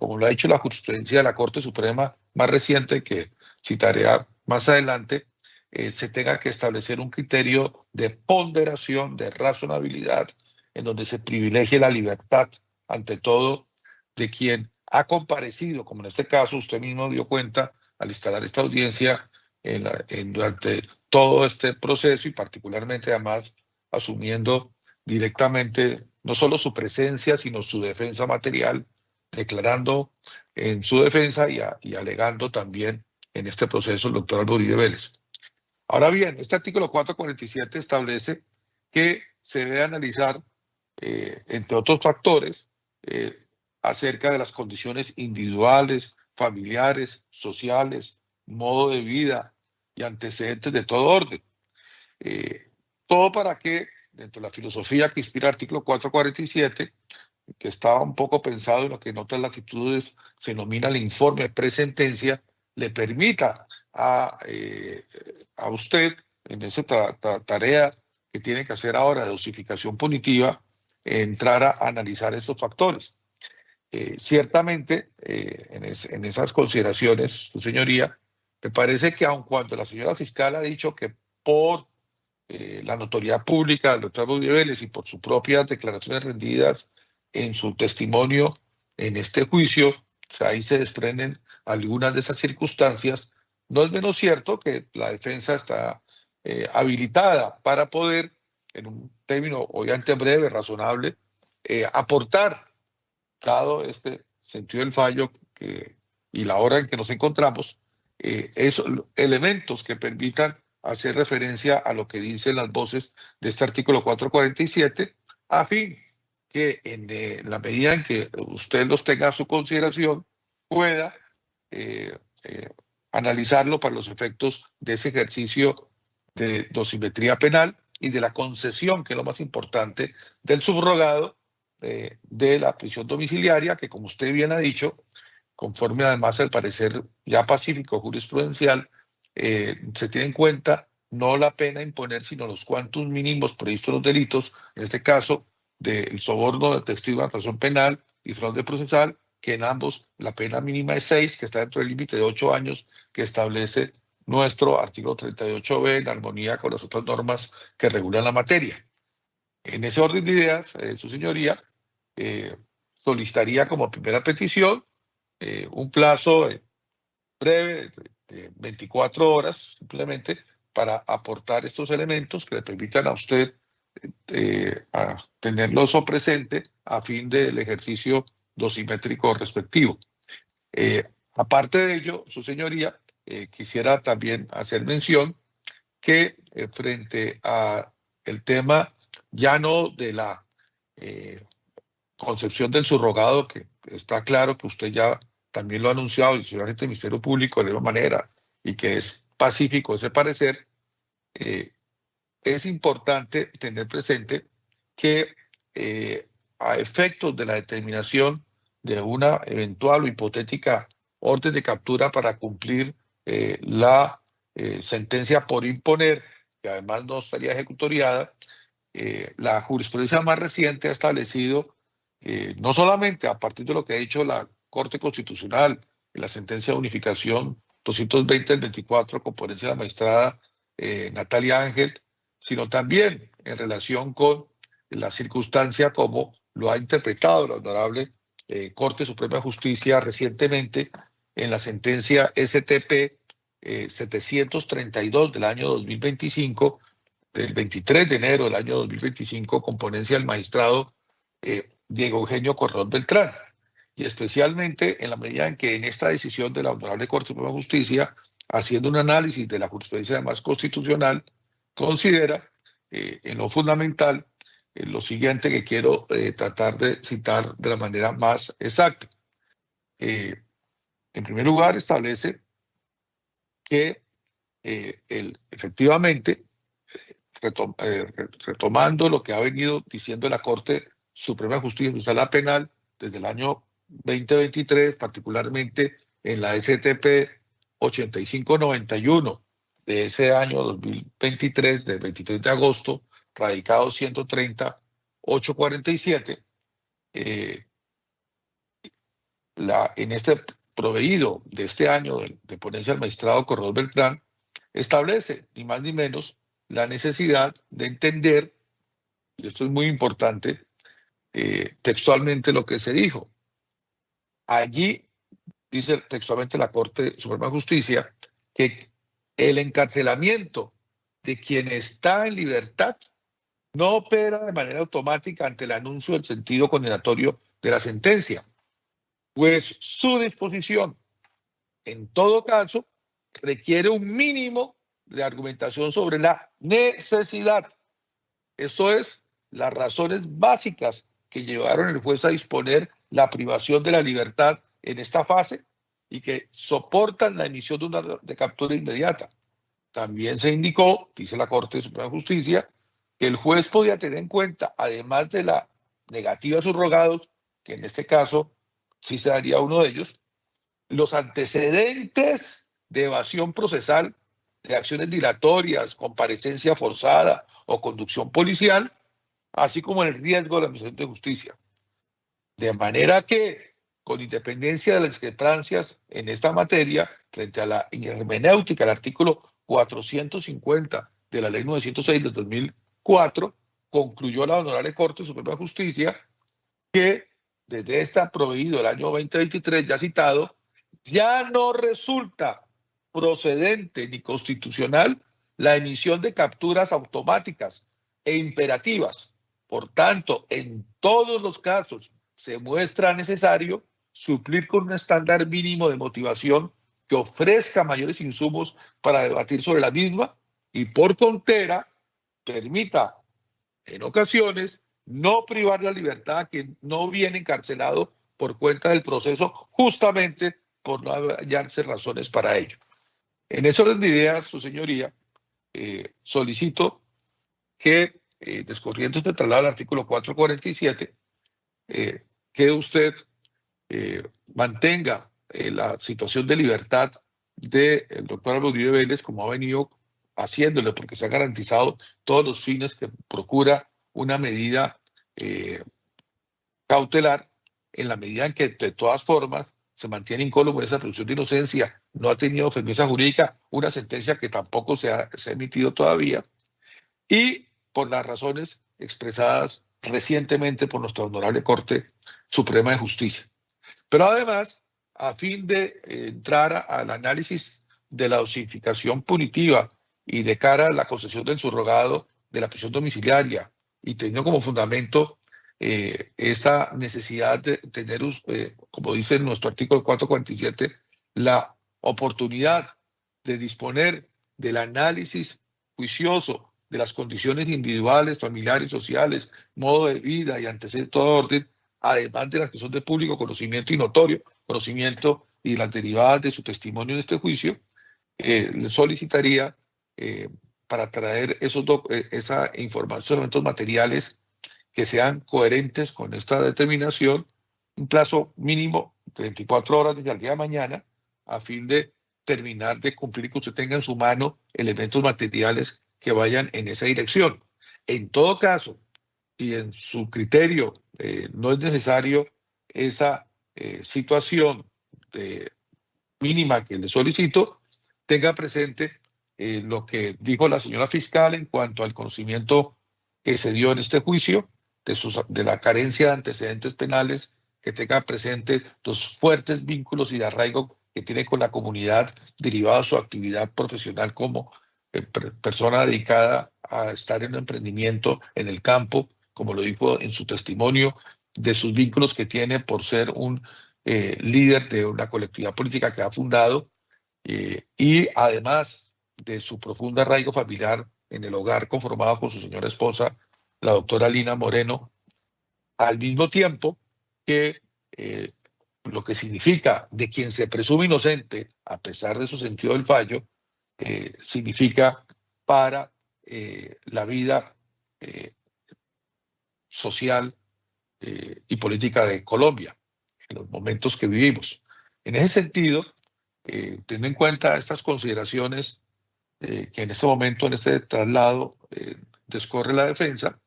como lo ha dicho la jurisprudencia de la Corte Suprema más reciente, que citaré más adelante, se tenga que establecer un criterio de ponderación, de razonabilidad, en donde se privilegie la libertad ante todo de quien ha comparecido, como en este caso usted mismo dio cuenta al instalar esta audiencia durante todo este proceso y particularmente además asumiendo directamente no solo su presencia, sino su defensa material, declarando en su defensa y alegando también en este proceso el doctor Álvaro Uribe Vélez. Ahora bien, este artículo 447 establece que se debe analizar, entre otros factores, acerca de las condiciones individuales, familiares, sociales, modo de vida y antecedentes de todo orden. Todo para que, dentro de la filosofía que inspira el artículo 447, que estaba un poco pensado en lo que en otras latitudes se denomina el informe de presentencia, le permita a usted, en esa tarea que tiene que hacer ahora de dosificación punitiva, entrar a analizar estos factores. Ciertamente, en esas consideraciones, su señoría, me parece que aun cuando la señora fiscal ha dicho que por la notoriedad pública del doctor Uribe Vélez y por sus propias declaraciones rendidas en su testimonio en este juicio, ahí se desprenden algunas de esas circunstancias, no es menos cierto que la defensa está habilitada para poder, en un término obviamente breve, razonable, aportar, dado este sentido del fallo y la hora en que nos encontramos, esos elementos que permitan hacer referencia a lo que dicen las voces de este artículo 447, a fin que en la medida en que usted los tenga a su consideración, pueda eh, eh, analizarlo para los efectos de ese ejercicio de dosimetría penal y de la concesión, que es lo más importante, del subrogado de la prisión domiciliaria, que como usted bien ha dicho, conforme además al parecer ya pacífico jurisprudencial, se tiene en cuenta no la pena a imponer, sino los cuantos mínimos previstos en los delitos, en este caso del soborno de testigo en razón penal y fraude procesal, que en ambos la pena mínima es 6, que está dentro del límite de 8 años que establece nuestro artículo 38b en armonía con las otras normas que regulan la materia. En ese orden de ideas, su señoría, solicitaría como primera petición un plazo breve de 24 horas simplemente para aportar estos elementos que le permitan a usted a tenerlos presente a fin del ejercicio dosimétrico respectivo. Aparte de ello, su señoría, quisiera también hacer mención que frente a el tema ya no de la concepción del subrogado, que está claro que usted ya también lo ha anunciado, y el señor agente del Ministerio Público de la misma manera, y que es pacífico ese parecer, es importante tener presente que a efectos de la determinación de una eventual o hipotética orden de captura para cumplir la sentencia por imponer, que además no estaría ejecutoriada, la jurisprudencia más reciente ha establecido, no solamente a partir de lo que ha dicho la Corte Constitucional en la sentencia de unificación 220 del 24, con ponencia de la magistrada Natalia Ángel, sino también en relación con la circunstancia como lo ha interpretado la honorable Corte Suprema de Justicia recientemente en la sentencia STP 732 del año 2025, del 23 de enero del año 2025, con ponencia del magistrado Diego Eugenio Corredor Beltrán, y especialmente en la medida en que en esta decisión de la Honorable Corte Suprema de Justicia, haciendo un análisis de la jurisprudencia además constitucional, considera en lo fundamental lo siguiente que quiero tratar de citar de la manera más exacta. En primer lugar, establece que efectivamente, retomando lo que ha venido diciendo la Corte Suprema de Justicia Universal Penal desde el año 2023, particularmente en la STP 8591 de ese año 2023, del 23 de agosto, radicado 130 847, en este proveído de este año de ponencia del magistrado Corredor Beltrán, establece, ni más ni menos, la necesidad de entender, y esto es muy importante, textualmente lo que se dijo. Allí dice textualmente la Corte Suprema de Justicia que el encarcelamiento de quien está en libertad no opera de manera automática ante el anuncio del sentido condenatorio de la sentencia, pues su disposición, en todo caso, requiere un mínimo de argumentación sobre la necesidad. Esto es, las razones básicas que llevaron al juez a disponer la privación de la libertad en esta fase y que soportan la emisión de una de captura inmediata. También se indicó, dice la Corte Suprema de Justicia, que el juez podía tener en cuenta, además de la negativa a subrogados, que en este caso sí se daría uno de ellos, los antecedentes de evasión procesal, de acciones dilatorias, comparecencia forzada o conducción policial, así como el riesgo de la administración de justicia. De manera que, con independencia de las discrepancias en esta materia, frente a la hermenéutica del artículo 450 de la Ley 906 del 2004, concluyó la Honorable Corte Suprema de Justicia que desde esta proveído el año 2023 ya citado, ya no resulta procedente ni constitucional la emisión de capturas automáticas e imperativas. Por tanto, en todos los casos se muestra necesario suplir con un estándar mínimo de motivación que ofrezca mayores insumos para debatir sobre la misma y por contera permita en ocasiones no privar la libertad a quien no viene encarcelado por cuenta del proceso, justamente por no hallarse razones para ello. En ese orden de ideas, su señoría, solicito que, descorriendo este traslado al artículo 447, que usted mantenga la situación de libertad del doctor Álvaro Uribe Vélez como ha venido haciéndole, porque se han garantizado todos los fines que procura una medida cautelar, en la medida en que de todas formas se mantiene incólume esa presunción de inocencia, no ha tenido firmeza jurídica, una sentencia que tampoco se ha emitido todavía, y por las razones expresadas recientemente por nuestra Honorable Corte Suprema de Justicia. Pero además, a fin de entrar al análisis de la dosificación punitiva y de cara a la concesión del subrogado de la prisión domiciliaria y teniendo como fundamento esta necesidad de tener, como dice en nuestro artículo 447, la oportunidad de disponer del análisis juicioso de las condiciones individuales, familiares, sociales, modo de vida y antecedentes de todo orden, además de las que son de público conocimiento y notorio conocimiento y las derivadas de su testimonio en este juicio, le solicitaría para traer esa información, elementos materiales que sean coherentes con esta determinación, un plazo mínimo de 24 horas desde el día de mañana, a fin de terminar de cumplir y que usted tenga en su mano elementos materiales que vayan en esa dirección. En todo caso, si en su criterio no es necesario esa situación mínima que le solicito, tenga presente lo que dijo la señora fiscal en cuanto al conocimiento que se dio en este juicio, de la carencia de antecedentes penales, que tenga presente los fuertes vínculos y de arraigo que tiene con la comunidad derivado de su actividad profesional como persona dedicada a estar en un emprendimiento en el campo, como lo dijo en su testimonio, de sus vínculos que tiene por ser un líder de una colectividad política que ha fundado, y además de su profundo arraigo familiar en el hogar conformado con su señora esposa, la doctora Lina Moreno, al mismo tiempo que lo que significa de quien se presume inocente, a pesar de su sentido del fallo, significa para la vida social y política de Colombia, en los momentos que vivimos. En ese sentido, teniendo en cuenta estas consideraciones que en este momento, en este traslado, descorre la defensa,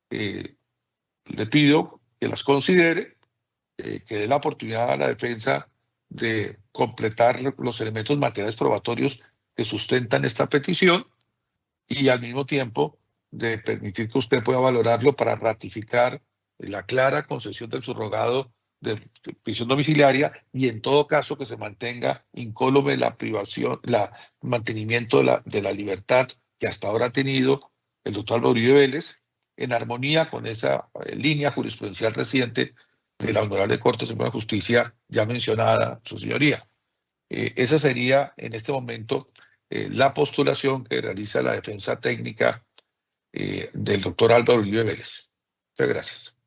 le pido que las considere que dé la oportunidad a la defensa de completar los elementos materiales probatorios que sustentan esta petición y al mismo tiempo de permitir que usted pueda valorarlo para ratificar la clara concesión del subrogado de prisión domiciliaria y en todo caso que se mantenga incólume la privación, el mantenimiento de la libertad que hasta ahora ha tenido el doctor Álvaro Uribe Vélez, en armonía con esa línea jurisprudencial reciente de la Honorable Corte Suprema de Justicia ya mencionada, su señoría. Esa sería en este momento la postulación que realiza la defensa técnica del doctor Álvaro Uribe Vélez. Muchas gracias.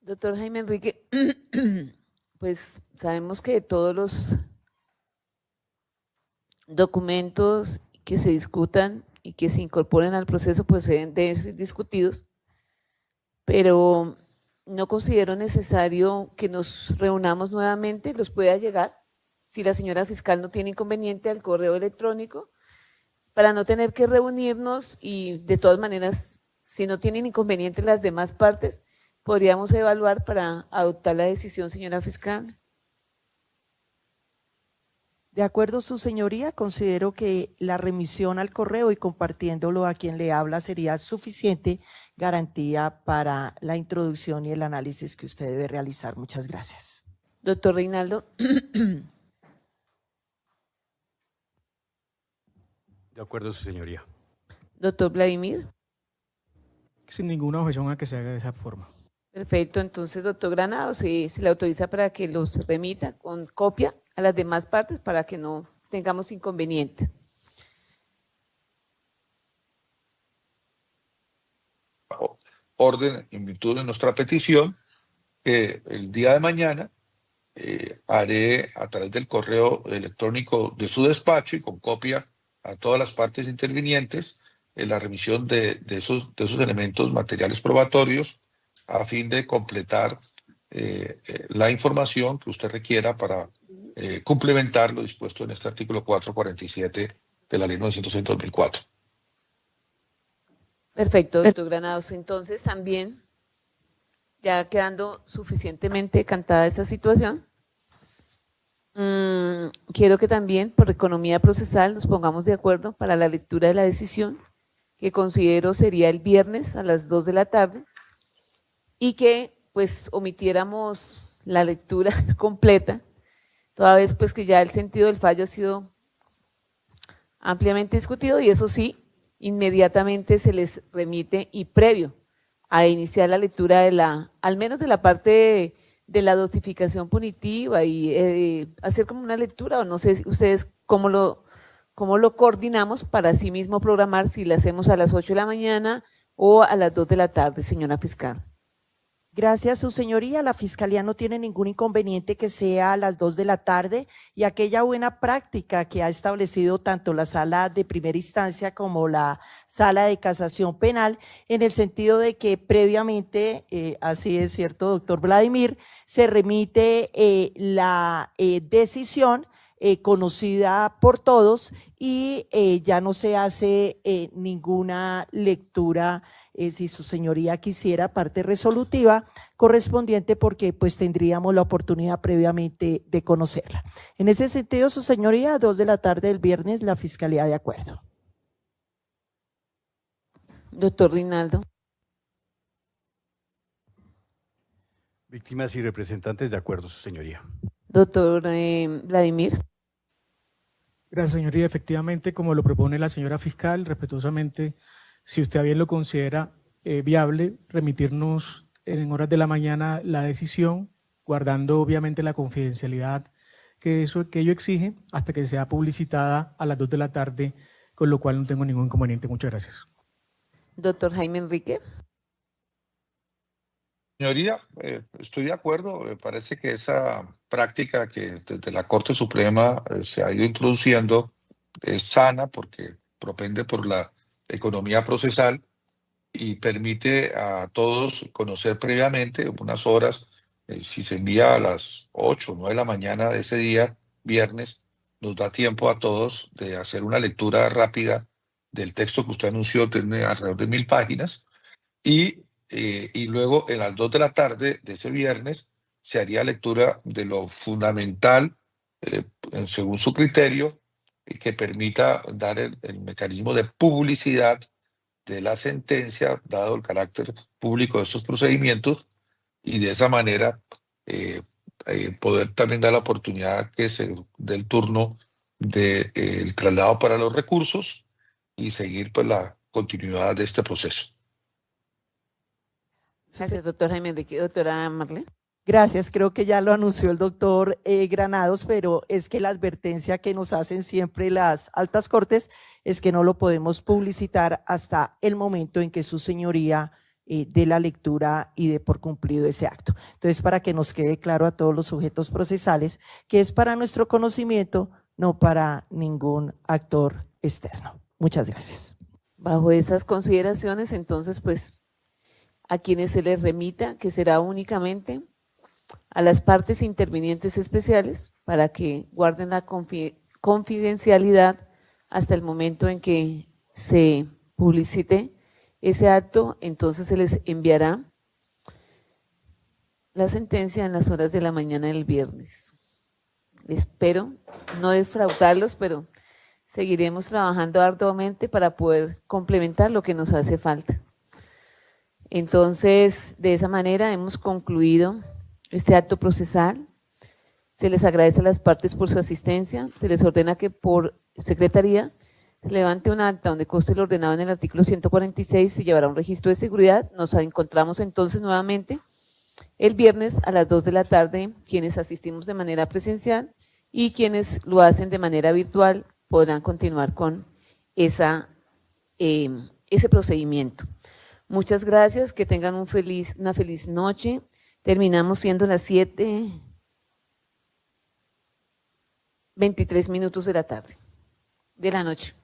Doctor Jaime Enrique, pues sabemos que todos los documentos que se discutan y que se incorporen al proceso pues deben ser discutidos, pero no considero necesario que nos reunamos nuevamente, los pueda llegar, si la señora fiscal no tiene inconveniente, al correo electrónico, para no tener que reunirnos y de todas maneras, si no tienen inconveniente las demás partes, podríamos evaluar para adoptar la decisión, señora fiscal. De acuerdo, su señoría, considero que la remisión al correo y compartiéndolo a quien le habla sería suficiente garantía para la introducción y el análisis que usted debe realizar. Muchas gracias. Doctor Reinaldo. De acuerdo, su señoría. Doctor Vladimir. Sin ninguna objeción a que se haga de esa forma. Perfecto, entonces, doctor Granados, se le autoriza para que los remita con copia a las demás partes para que no tengamos inconveniente. Orden en virtud de nuestra petición, que el día de mañana haré a través del correo electrónico de su despacho y con copia a todas las partes intervinientes la remisión de esos elementos materiales probatorios a fin de completar la información que usted requiera para complementar lo dispuesto en este artículo 447 de la Ley 906/2004. Perfecto, doctor Granados. Entonces, también, ya quedando suficientemente cantada esa situación, quiero que también, por economía procesal, nos pongamos de acuerdo para la lectura de la decisión, que considero sería el viernes a las 2 de la tarde, y que pues omitiéramos la lectura completa, toda vez pues que ya el sentido del fallo ha sido ampliamente discutido y eso sí, inmediatamente se les remite y previo a iniciar la lectura de al menos de la parte de la dosificación punitiva y hacer como una lectura, o no sé ustedes cómo lo coordinamos para así mismo programar si la hacemos a las 8 de la mañana o a las 2 de la tarde, señora fiscal. Gracias, su señoría. La Fiscalía no tiene ningún inconveniente que sea a las 2 de la tarde y aquella buena práctica que ha establecido tanto la Sala de Primera Instancia como la Sala de Casación Penal, en el sentido de que previamente, así es cierto, doctor Vladimir, se remite la decisión conocida por todos y ya no se hace ninguna lectura, si su señoría quisiera, parte resolutiva correspondiente, porque pues tendríamos la oportunidad previamente de conocerla. En ese sentido, su señoría, 2 de la tarde del viernes, la Fiscalía de acuerdo. Doctor Reinaldo. Víctimas y representantes, de acuerdo, su señoría. Doctor Vladimir. Gracias, señoría. Efectivamente, como lo propone la señora fiscal, respetuosamente, si usted bien lo considera viable, remitirnos en horas de la mañana la decisión, guardando obviamente la confidencialidad que ello exige, hasta que sea publicitada a las 2 de la tarde, con lo cual no tengo ningún inconveniente. Muchas gracias. Doctor Jaime Enrique. Señoría, estoy de acuerdo. Me parece que esa práctica que desde la Corte Suprema se ha ido introduciendo es sana porque propende por la economía procesal y permite a todos conocer previamente unas horas. Si se envía a las 8 o 9 de la mañana de ese día, viernes, nos da tiempo a todos de hacer una lectura rápida del texto que usted anunció tiene alrededor de 1000 páginas, y luego en las 2 de la tarde de ese viernes se haría lectura de lo fundamental, según su criterio, que permita dar el mecanismo de publicidad de la sentencia, dado el carácter público de estos procedimientos, y de esa manera poder también dar la oportunidad que se dé el turno del traslado para los recursos y seguir pues la continuidad de este proceso. Gracias, doctor Jaime Enrique. Doctora Marlene. Gracias, creo que ya lo anunció el doctor Granados, pero es que la advertencia que nos hacen siempre las altas cortes es que no lo podemos publicitar hasta el momento en que su señoría dé la lectura y dé por cumplido ese acto. Entonces, para que nos quede claro a todos los sujetos procesales que es para nuestro conocimiento, no para ningún actor externo. Muchas gracias. Bajo esas consideraciones, entonces, pues, a quienes se les remita, que será únicamente a las partes intervinientes especiales para que guarden la confidencialidad hasta el momento en que se publicite ese acto, entonces se les enviará la sentencia en las horas de la mañana del viernes. Espero no defraudarlos, pero seguiremos trabajando arduamente para poder complementar lo que nos hace falta. Entonces, de esa manera hemos concluido este acto procesal. Se les agradece a las partes por su asistencia. Se les ordena que por secretaría se levante un acta donde conste lo ordenado en el artículo 146, se llevará un registro de seguridad. Nos encontramos entonces nuevamente el viernes a las 2 de la tarde, quienes asistimos de manera presencial y quienes lo hacen de manera virtual podrán continuar con ese procedimiento. Muchas gracias, que tengan una feliz noche. Terminamos siendo las 7:23 de la tarde, de la noche.